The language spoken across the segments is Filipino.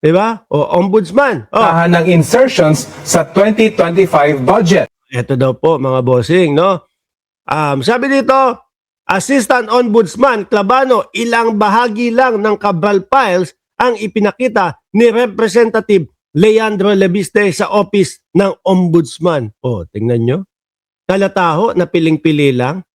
Di ba? O, ombudsman. O, ng insertions sa 2025 budget. ito daw po mga bossing, no? Sabi dito, Assistant Ombudsman Clabano, ilang bahagi lang ng Cabral Files ang ipinakita ni Representative Leandro Lebiste sa office ng Ombudsman. O, tingnan nyo. Halataho na piling-pili lang.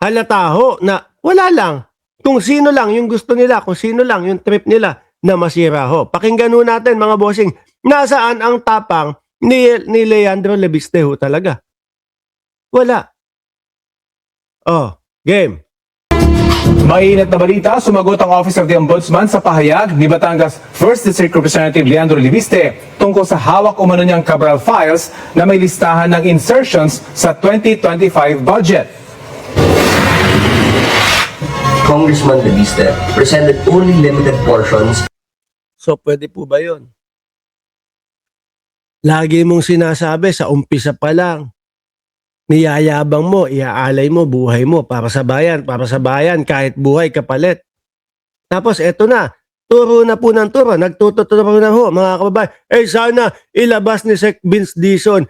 Halataho na wala lang. Kung sino lang yung gusto nila, kung sino lang yung trip nila na masira ho. Pakinggan ho natin mga bossing, nasaan ang tapang ni Leandro Lebiste ho talaga? Wala. Oh, game. Mainit na balita, sumagot ang Office of the Ombudsman sa pahayag ni Batangas 1st District Representative Leandro Lebiste tungkol sa hawak umano niyang Cabral Files na may listahan ng insertions sa 2025 budget. Congressman Lebiste presented only limited portions. So, pwede po ba yun? Lagi mong sinasabi sa umpisa pa lang, niyayabang mo, iaalay mo, buhay mo para sa bayan, kahit buhay kapalit. Tapos eto na, turo na po ng turo, nagtuturo na ho, mga kababayan. Sana ilabas ni Sec. Vince Dizon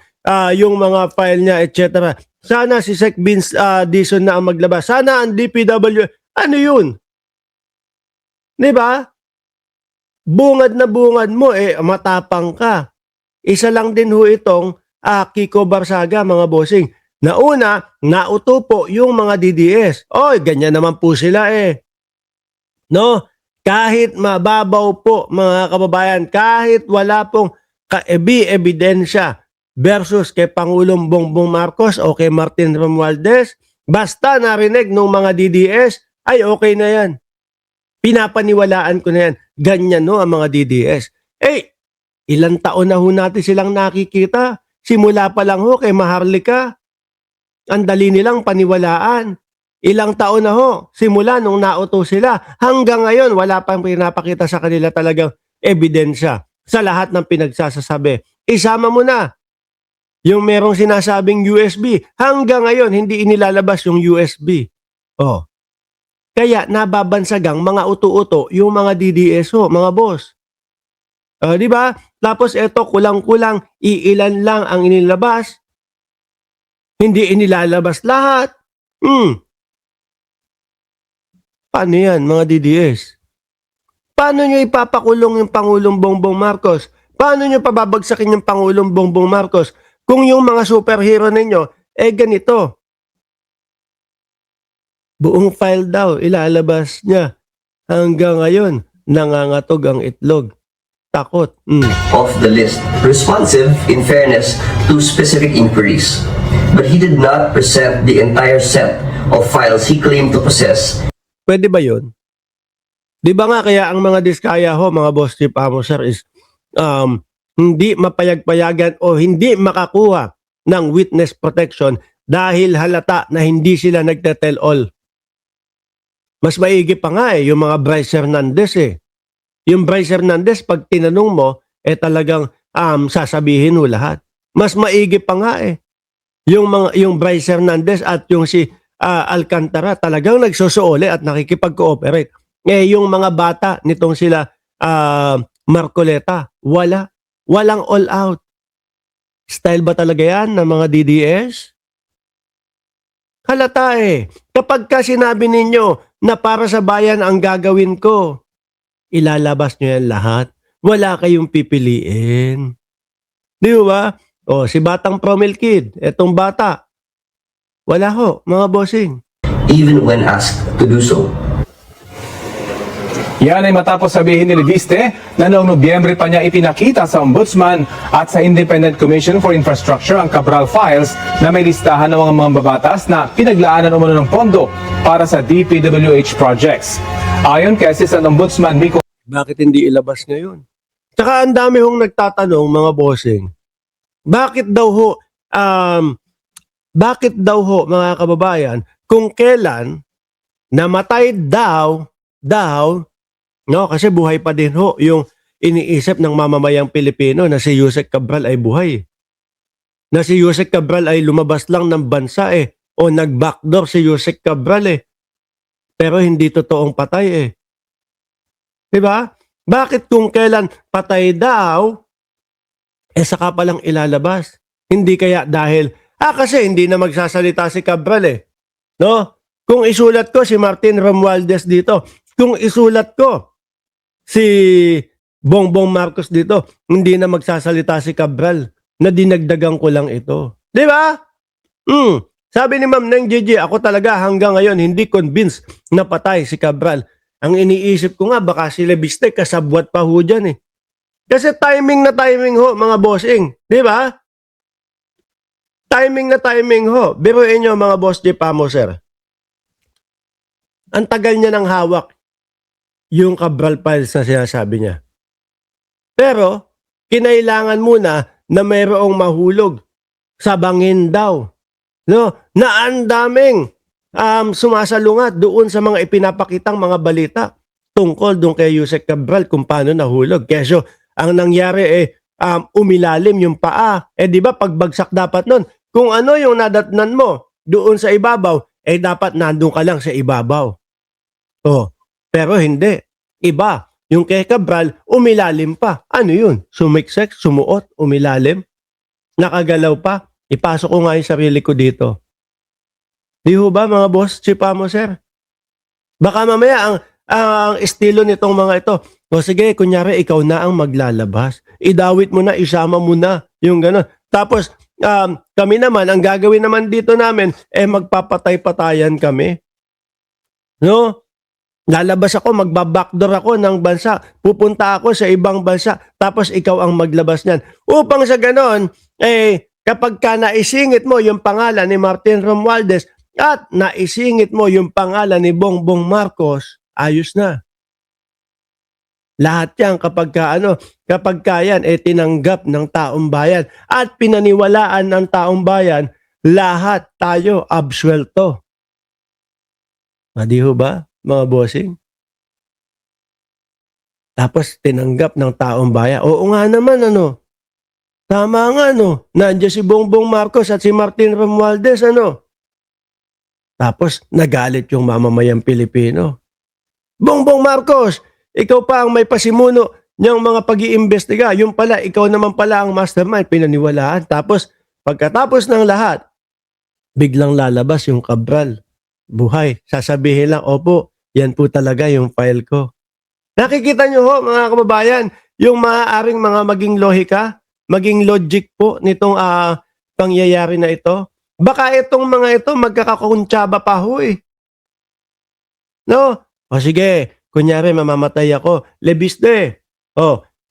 yung mga file niya, etc. Sana si Sec. Vince Dizon na ang maglabas. Sana ang DPW, ano yun? Diba? Bungad na bungad mo, matapang ka. Isa lang din ho itong Kiko Barsaga, mga bossing. Nauna, nauto po yung mga DDS. Oy, ganyan naman po sila No? Kahit mababaw po, mga kababayan, kahit wala pong ebidensya versus kay Pangulong Bongbong Marcos o kay Martin Romualdez, basta narinig ng mga DDS, ay okay na yan. Pinapaniwalaan ko na yan. Ganyan no ang mga DDS. Ilang taon na ho natin silang nakikita. Simula pa lang ho kay Maharlika. Ang dali nilang paniwalaan. Ilang taon na ho, simula nung nauto sila. Hanggang ngayon, wala pang pinapakita sa kanila talagang ebidensya sa lahat ng pinagsasasabi. Isama mo na yung merong sinasabing USB. Hanggang ngayon, hindi inilalabas yung USB. Kaya nababansagang mga uto-uto yung mga DDS ho, mga boss. Di ba? Tapos eto, kulang-kulang, iilan lang ang inilabas. Hindi inilalabas lahat. Paano yan, mga DDS? Paano nyo ipapakulong yung Pangulong Bongbong Marcos? Paano nyo pababagsakin yung Pangulong Bongbong Marcos kung yung mga superhero ninyo, ganito? Buong file daw, ilalabas niya. Hanggang ngayon, nangangatog ang itlog. Takot. Of the list, responsive in fairness to specific inquiries. But he did not present the entire set of files he claimed to possess. Pwede ba yun? Di ba nga kaya ang mga diskaya ho, mga boss chief amo sir, is hindi mapayag-payagan o hindi makakuha ng witness protection dahil halata na hindi sila nagte-tell all. Mas maigi pa nga yung mga Bryce Hernandez Yung Bryce Hernandez, pag tinanong mo, talagang sasabihin mo lahat. Mas maigi pa nga yung Bryce Hernandez at yung si Alcantara talagang nagsusuoli at nakikipag-cooperate. Yung mga bata nitong sila Marcoleta, walang all out. Style ba talaga yan ng mga DDS? Halata Kapag ka sinabi ninyo na para sa bayan ang gagawin ko, ilalabas nyo yan lahat. Wala kayong pipiliin. Di ba? Si Batang Promel Kid, etong bata. Wala ho, mga bossing. Even when asked to do so. Yan ay matapos sabihin ni Lebiste na noong Nobyembre pa niya ipinakita sa Ombudsman at sa Independent Commission for Infrastructure ang Cabral Files na may listahan ng mga mambabatas na pinaglaanan umano ng pondo para sa DPWH projects. Ayon kay Assistant Ombudsman Miko, bakit hindi ilabas ngayon? Tsaka ang dami hong nagtatanong, mga bossing, bakit daw ho, mga kababayan, kung kailan namatay daw, no, kasi buhay pa din ho yung iniisip ng mamamayang Pilipino na si Yusek Cabral ay buhay. Na si Yusek Cabral ay lumabas lang ng bansa o nag-backdoor si Yusek Cabral pero hindi totoong patay Diba? Bakit kung kailan patay daw, saka palang ilalabas? Hindi kaya dahil, kasi hindi na magsasalita si Cabral no? Kung isulat ko si Martin Romualdez dito, kung isulat ko si Bongbong Marcos dito, hindi na magsasalita si Cabral na dinagdagan ko lang ito. Di ba? Sabi ni Ma'am Neng Gigi, ako talaga hanggang ngayon hindi convinced na patay si Cabral. Ang iniisip ko nga, baka si Lebiste kasabwat pa ho dyan Kasi timing na timing ho, mga bossing. Di ba? Timing na timing ho. Biruin nyo mga boss J. Pamo, sir. Ang tagal niya ng hawak yung Cabral files na sinasabi niya. Pero, kinailangan muna na mayroong mahulog sa bangin daw. No? Na ang daming sumasalungat doon sa mga ipinapakitang mga balita tungkol doon kay Yusek Cabral kung paano nahulog. Keso, ang nangyari umilalim yung paa. Di ba pagbagsak dapat nun? Kung ano yung nadatnan mo doon sa ibabaw, dapat nandun ka lang sa ibabaw. Pero hindi. Iba. Yung kay Cabral, umilalim pa. Ano yun? Sumiksek, sumuot, umilalim. Nakagalaw pa. Ipasok ko nga yung sarili ko dito. Di ho ba mga boss, Chipamo, sir? Baka mamaya ang estilo nitong mga ito, sige, kunyari ikaw na ang maglalabas. Idawit mo na, isama mo na, yung gano'n. Tapos, kami naman, ang gagawin naman dito namin, magpapatay-patayan kami. No? Lalabas ako, magbabackdoor ako ng bansa. Pupunta ako sa ibang bansa. Tapos ikaw ang maglabas niyan. Upang sa gano'n, kapag ka naisingit mo yung pangalan ni Martin Romualdez at naisingit mo yung pangalan ni Bongbong Marcos, ayos na. Lahat yan kapag ka yan tinanggap ng taong bayan at pinaniwalaan ng taong bayan, lahat tayo absuelto. Di ho ba, mga bossing? Tapos tinanggap ng taong bayan. Oo nga naman, tama nga, nandiyan si Bongbong Marcos at si Martin Romualdez, Tapos nagalit yung mamamayang Pilipino. Bongbong Marcos, ikaw pa ang may pasimuno niyang mga pag-iimbestiga. Yung pala, ikaw naman pala ang mastermind, pinaniwalaan. Tapos, pagkatapos ng lahat, biglang lalabas yung Cabral. Buhay. Sasabihin lang, opo, yan po talaga yung file ko. Nakikita niyo ho, mga kababayan, yung maaaring mga maging lohika, maging logic po nitong pangyayari na ito. Baka itong mga ito magkakakuntsaba pa ho No? O sige, kunyari mamamatay ako. Lebiste.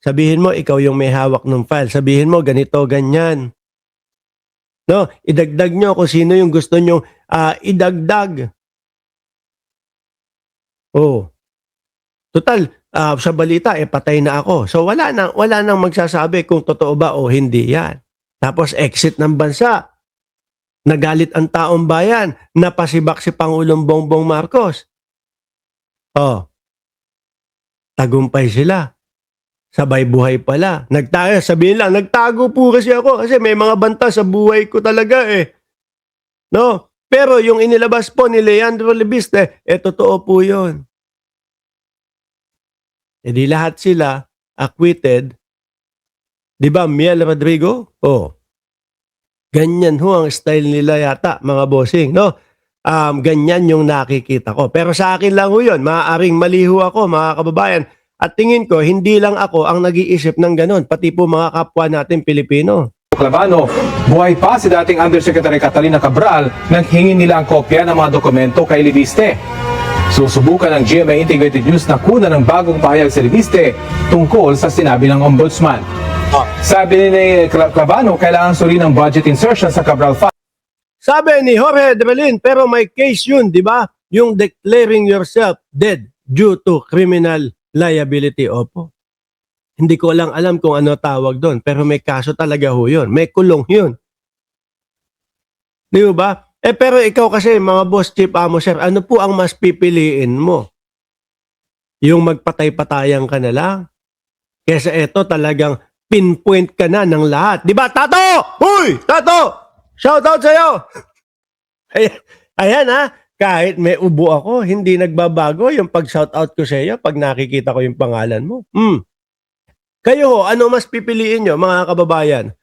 Sabihin mo, ikaw yung may hawak ng file. Sabihin mo, ganito, ganyan. No? Idagdag nyo kung sino yung gusto nyo idagdag. Total, sa balita, patay na ako. So wala nang magsasabi kung totoo ba o hindi yan. Tapos exit ng bansa. Nagalit ang taong bayan. Napasibak si Pangulong Bongbong Marcos. Tagumpay sila. Sabay buhay pala. Sabihin lang, nagtago po kasi ako kasi may mga banta sa buhay ko talaga No? Pero yung inilabas po ni Leandro Lebiste, totoo po yun. Di lahat sila acquitted. Di ba, Miel Rodrigo? Ganyan ho ang style nila yata, mga bossing, no? Ganyan yung nakikita ko. Pero sa akin lang ho yun, maaaring maliho ako, mga kababayan. At tingin ko, hindi lang ako ang nag-iisip ng ganun, pati po mga kapwa natin Pilipino. Clavano, buhay pa si dating Undersecretary Catalina Cabral nang hingin nila ang kopya ng mga dokumento kay Lebiste. Susubukan ng GMA Integrated News na kuna ng bagong pahayag si Lebiste tungkol sa sinabi ng Ombudsman. Sabi ni Clavano, kailangan suriin ng budget insertion sa Cabral file. Sabi ni Jorge Drelin, pero may case yun, di ba? Yung declaring yourself dead due to criminal liability. Opo. Hindi ko lang alam kung ano tawag doon, pero may kaso talaga ho yun. May kulong yun. Di ba? Pero ikaw kasi, mga boss, Chief Amo, sir, ano po ang mas pipiliin mo? Yung magpatay-patayan ka na lang? Kesa ito talagang pinpoint ka na ng lahat. Di ba, Tato? Huy! Tato! Shoutout sa'yo! Ayan ha, kahit may ubo ako, hindi nagbabago yung pag-shoutout ko sa iyo pag nakikita ko yung pangalan mo. Kayo ho, ano mas pipiliin nyo mga kababayan?